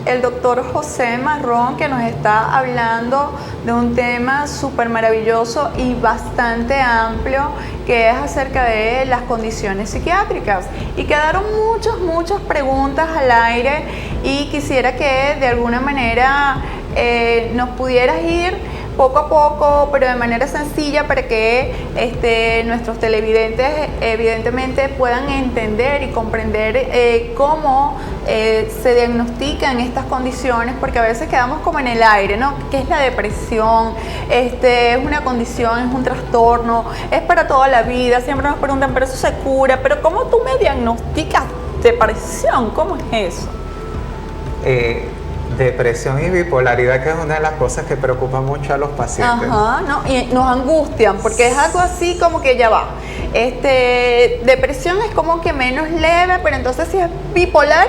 el doctor José Marrón, que nos está hablando de un tema súper maravilloso y bastante amplio, que es acerca de las condiciones psiquiátricas. Y quedaron muchas preguntas al aire y quisiera que de alguna manera nos pudieras ir poco a poco, pero de manera sencilla, para que nuestros televidentes evidentemente puedan entender y comprender cómo se diagnostican estas condiciones, porque a veces quedamos como en el aire, ¿no? ¿Qué es la depresión? ¿Es una condición? ¿Es un trastorno? ¿Es para toda la vida? Siempre nos preguntan, ¿pero eso se cura? ¿Pero cómo tú me diagnosticas depresión? ¿Cómo es eso? Depresión y bipolaridad, que es una de las cosas que preocupa mucho a los pacientes. Ajá, ¿no? Y nos angustian, porque es algo así como que ya va. Depresión es como que menos leve, pero entonces si es bipolar,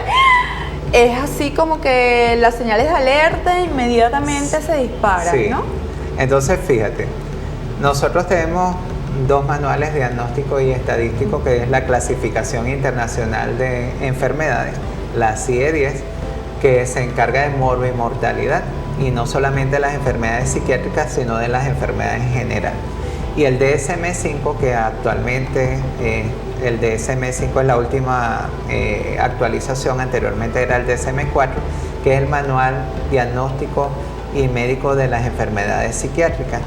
es así como que las señales de alerta inmediatamente se disparan, sí. ¿no? Entonces, fíjate, nosotros tenemos dos manuales diagnóstico y estadístico, que es la Clasificación Internacional de Enfermedades, la CIE-10, que se encarga de morbo y mortalidad, y no solamente de las enfermedades psiquiátricas, sino de las enfermedades en general. Y el DSM-5, que actualmente el DSM-5 es la última actualización, anteriormente era el DSM-4, que es el manual diagnóstico y médico de las enfermedades psiquiátricas.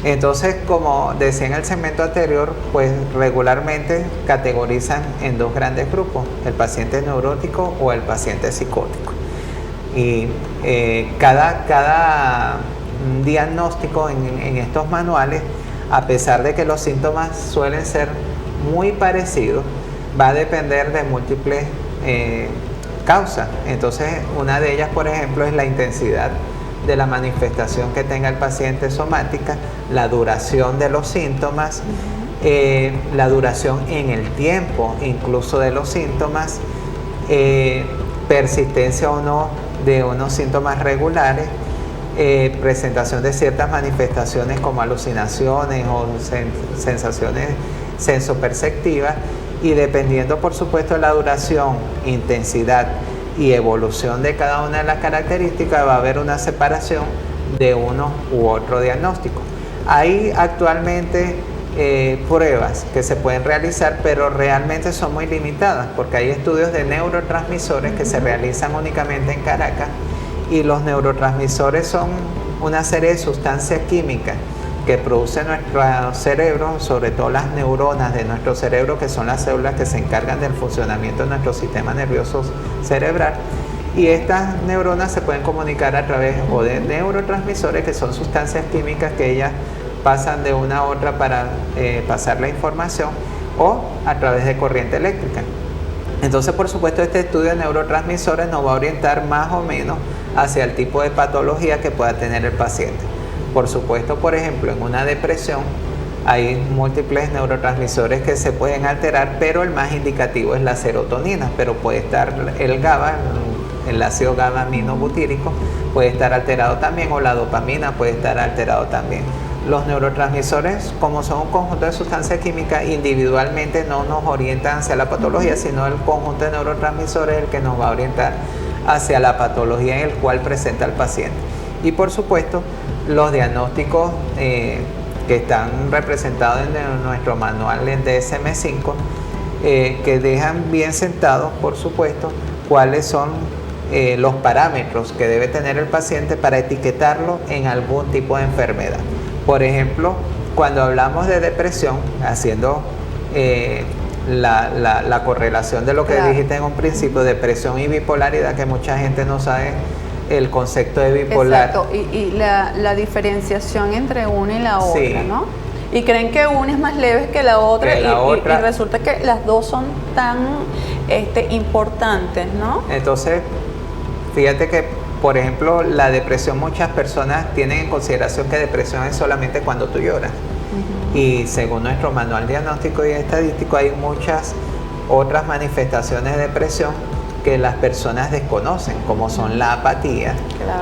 Entonces, como decía en el segmento anterior, pues regularmente categorizan en dos grandes grupos, el paciente neurótico o el paciente psicótico. Y cada diagnóstico en estos manuales, a pesar de que los síntomas suelen ser muy parecidos, va a depender de múltiples causas. Entonces, una de ellas, por ejemplo, es la intensidad de la manifestación que tenga el paciente somática, la duración de los síntomas, la duración en el tiempo incluso de los síntomas, persistencia o no de unos síntomas regulares, presentación de ciertas manifestaciones como alucinaciones o sensaciones sensoperceptivas, y dependiendo por supuesto de la duración, intensidad y evolución de cada una de las características, va a haber una separación de uno u otro diagnóstico. Hay actualmente pruebas que se pueden realizar, pero realmente son muy limitadas, porque hay estudios de neurotransmisores que se realizan únicamente en Caracas, y los neurotransmisores son una serie de sustancias químicas que produce nuestro cerebro, sobre todo las neuronas de nuestro cerebro, que son las células que se encargan del funcionamiento de nuestro sistema nervioso cerebral. Y estas neuronas se pueden comunicar a través o de neurotransmisores, que son sustancias químicas que ellas pasan de una a otra para pasar la información, o a través de corriente eléctrica. Entonces, por supuesto, este estudio de neurotransmisores nos va a orientar más o menos hacia el tipo de patología que pueda tener el paciente. Por supuesto, por ejemplo, en una depresión hay múltiples neurotransmisores que se pueden alterar, pero el más indicativo es la serotonina, pero puede estar el GABA, el ácido GABA-aminobutírico, puede estar alterado también, o la dopamina puede estar alterado también. Los neurotransmisores, como son un conjunto de sustancias químicas, individualmente no nos orientan hacia la patología, sino el conjunto de neurotransmisores es el que nos va a orientar hacia la patología en el cual presenta el paciente. Y por supuesto, los diagnósticos que están representados en nuestro manual en DSM-5, que dejan bien sentados, por supuesto, cuáles son los parámetros que debe tener el paciente para etiquetarlo en algún tipo de enfermedad. Por ejemplo, cuando hablamos de depresión, haciendo la correlación de lo que dijiste en un principio, depresión y bipolaridad, que mucha gente no sabe el concepto de bipolar. Exacto, y la diferenciación entre una y la otra, sí, ¿no? Y creen que una es más leve que la otra, y resulta que las dos son tan importantes, ¿no? Entonces, fíjate que, por ejemplo, la depresión, muchas personas tienen en consideración que depresión es solamente cuando tú lloras. Y según nuestro manual diagnóstico y estadístico, hay muchas otras manifestaciones de depresión que las personas desconocen, como son la apatía,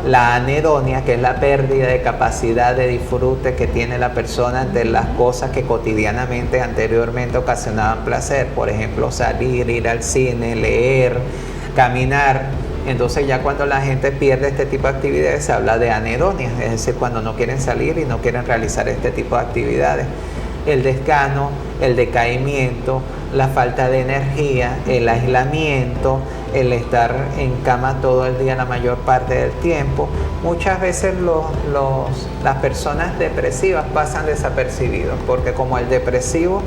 la anedonia, que es la pérdida de capacidad de disfrute que tiene la persona ante las cosas que cotidianamente anteriormente ocasionaban placer, por ejemplo, salir, ir al cine, leer, caminar, Entonces ya cuando la gente pierde este tipo de actividades se habla de anedonia, es decir, cuando no quieren salir y no quieren realizar este tipo de actividades. El desgano, el decaimiento, la falta de energía, el aislamiento, el estar en cama todo el día la mayor parte del tiempo. Muchas veces las personas depresivas pasan desapercibidos porque como el depresivo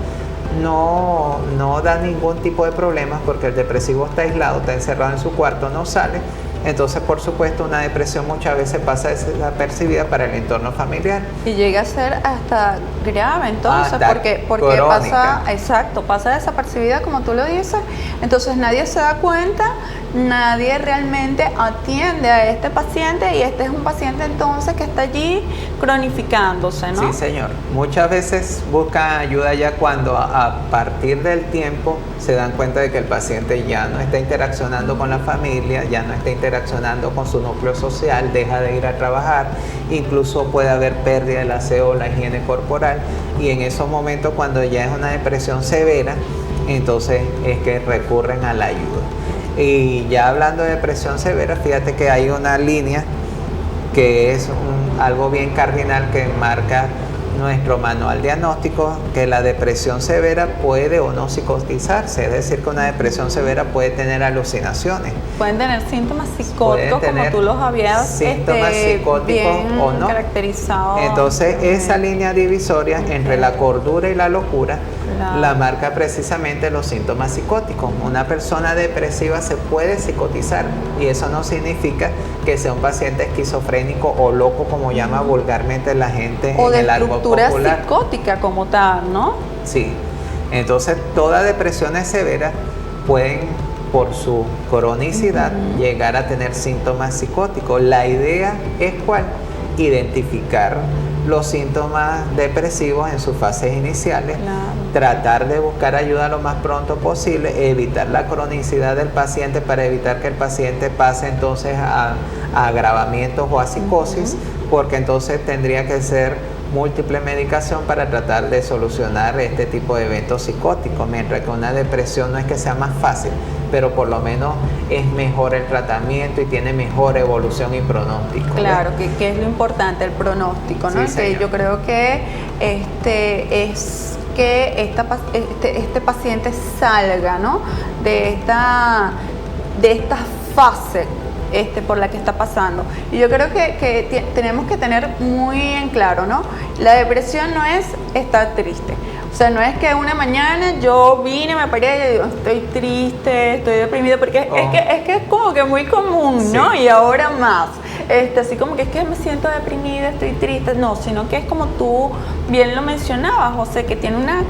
no da ningún tipo de problemas porque el depresivo está aislado, está encerrado en su cuarto, no sale. Entonces, por supuesto, una depresión muchas veces pasa desapercibida para el entorno familiar. Y llega a ser hasta grave, entonces, Hasta porque pasa desapercibida, como tú lo dices. Entonces, nadie se da cuenta, nadie realmente atiende a este paciente y este es un paciente entonces que está allí cronificándose, ¿no? Sí, señor. Muchas veces buscan ayuda ya cuando a partir del tiempo se dan cuenta de que el paciente ya no está interaccionando con la familia, ya no está interaccionando con su núcleo social, deja de ir a trabajar, incluso puede haber pérdida del aseo o la higiene corporal, y en esos momentos cuando ya es una depresión severa, entonces es que recurren a la ayuda. Y ya hablando de depresión severa, fíjate que hay una línea que es algo bien cardinal que marca nuestro manual diagnóstico, que la depresión severa puede o no psicotizarse, es decir, que una depresión severa puede tener alucinaciones. Pueden tener síntomas psicóticos como tú los habías síntomas psicóticos bien o no caracterizado. Entonces esa línea divisoria entre la cordura y la locura la marca precisamente los síntomas psicóticos. Una persona depresiva se puede psicotizar y eso no significa que sea un paciente esquizofrénico o loco como llama vulgarmente la gente o en el argot popular. O de estructura psicótica como tal, ¿no? Sí, entonces todas depresiones severas pueden por su cronicidad llegar a tener síntomas psicóticos. La idea es ¿cuál? Identificar los síntomas depresivos en sus fases iniciales, tratar de buscar ayuda lo más pronto posible, evitar la cronicidad del paciente para evitar que el paciente pase entonces a agravamientos o a psicosis, porque entonces tendría que ser múltiple medicación para tratar de solucionar este tipo de eventos psicóticos, mientras que una depresión no es que sea más fácil, pero por lo menos es mejor el tratamiento y tiene mejor evolución y pronóstico. Claro, que es lo importante, el pronóstico, ¿no? Sí, que yo creo que es que este paciente salga, ¿no? de esta fase por la que está pasando. Y yo creo que tenemos que tener muy en claro, ¿no? La depresión no es estar triste. O sea, no es que una mañana yo vine, me paré y digo, estoy triste, estoy deprimido, porque es que es como que muy común, ¿no? Sí. Y ahora más. Así como que es que me siento deprimida, estoy triste. No, sino que es como tú bien lo mencionabas, José, que tiene una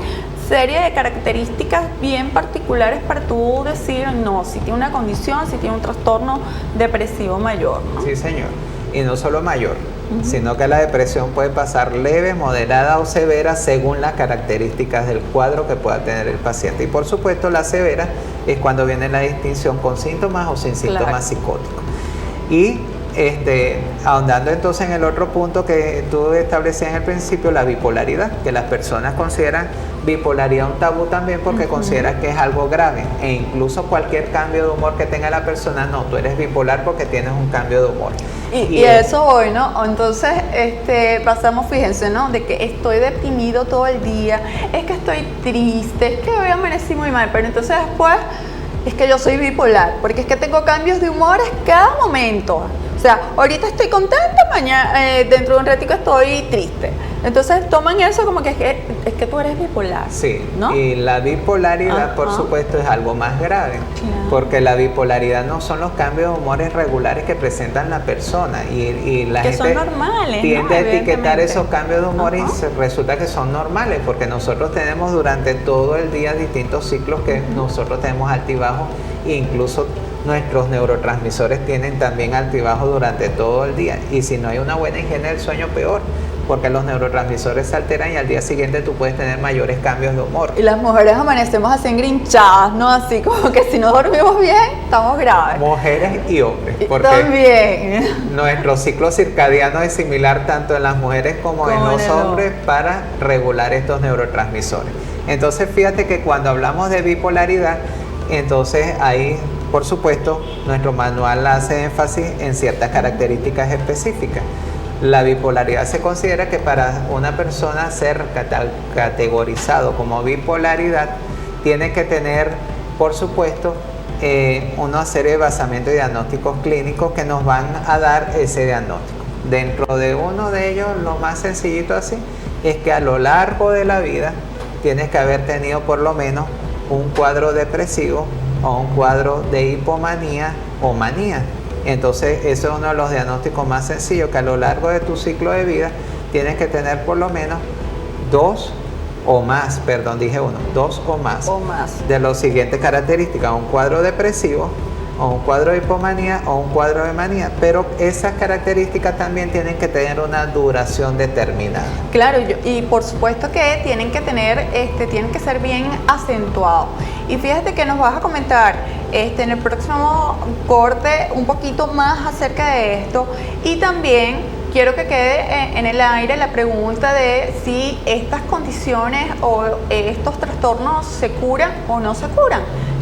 serie de características bien particulares para tú decir, no, si tiene una condición, si tiene un trastorno depresivo mayor, ¿no? Sí, señor. Y no solo mayor, sino que la depresión puede pasar leve, moderada o severa según las características del cuadro que pueda tener el paciente. Y por supuesto la severa es cuando viene la distinción con síntomas o sin síntomas psicóticos. Y ahondando entonces en el otro punto que tú establecías en el principio, la bipolaridad, que las personas consideran bipolaridad un tabú también porque consideran que es algo grave, e incluso cualquier cambio de humor que tenga la persona, no, tú eres bipolar porque tienes un cambio de humor. Y a eso voy, ¿no? Entonces pasamos, fíjense, ¿no? De que estoy deprimido todo el día, es que estoy triste, es que hoy amanecí muy mal, pero entonces después es que yo soy bipolar, porque es que tengo cambios de humores cada momento. O sea, ahorita estoy contenta, mañana, dentro de un ratico estoy triste. Entonces toman eso como que es que tú eres bipolar. Sí, ¿no? Y la bipolaridad, por supuesto, es algo más grave, porque la bipolaridad no son los cambios de humores regulares que presentan la persona y la que gente son normales, tiende ¿no? a etiquetar esos cambios de humor y resulta que son normales, porque nosotros tenemos durante todo el día distintos ciclos que nosotros tenemos altibajos e incluso nuestros neurotransmisores tienen también altibajos durante todo el día, y si no hay una buena higiene del sueño, peor, porque los neurotransmisores se alteran y al día siguiente tú puedes tener mayores cambios de humor. Y las mujeres amanecemos así engrinchadas, ¿no? Así como que si no dormimos bien, estamos graves. Mujeres y hombres, porque también nuestro ciclo circadiano es similar tanto en las mujeres como en los hombres para regular estos neurotransmisores. Entonces fíjate que cuando hablamos de bipolaridad, entonces ahí por supuesto, nuestro manual hace énfasis en ciertas características específicas. La bipolaridad se considera que para una persona ser categorizado como bipolaridad, tiene que tener, por supuesto, una serie de basamientos diagnósticos clínicos que nos van a dar ese diagnóstico. Dentro de uno de ellos, lo más sencillito así, es que a lo largo de la vida tienes que haber tenido por lo menos un cuadro depresivo o un cuadro de hipomanía o manía. Entonces, eso es uno de los diagnósticos más sencillos, que a lo largo de tu ciclo de vida tienes que tener por lo menos dos o más de las siguientes características: un cuadro depresivo, o un cuadro de hipomanía, o un cuadro de manía, pero esas características también tienen que tener una duración determinada. Claro, y por supuesto que tienen que tener, tienen que ser bien acentuados. Y fíjate que nos vas a comentar en el próximo corte un poquito más acerca de esto, y también quiero que quede en el aire la pregunta de si estas condiciones o estos trastornos se curan o no se curan.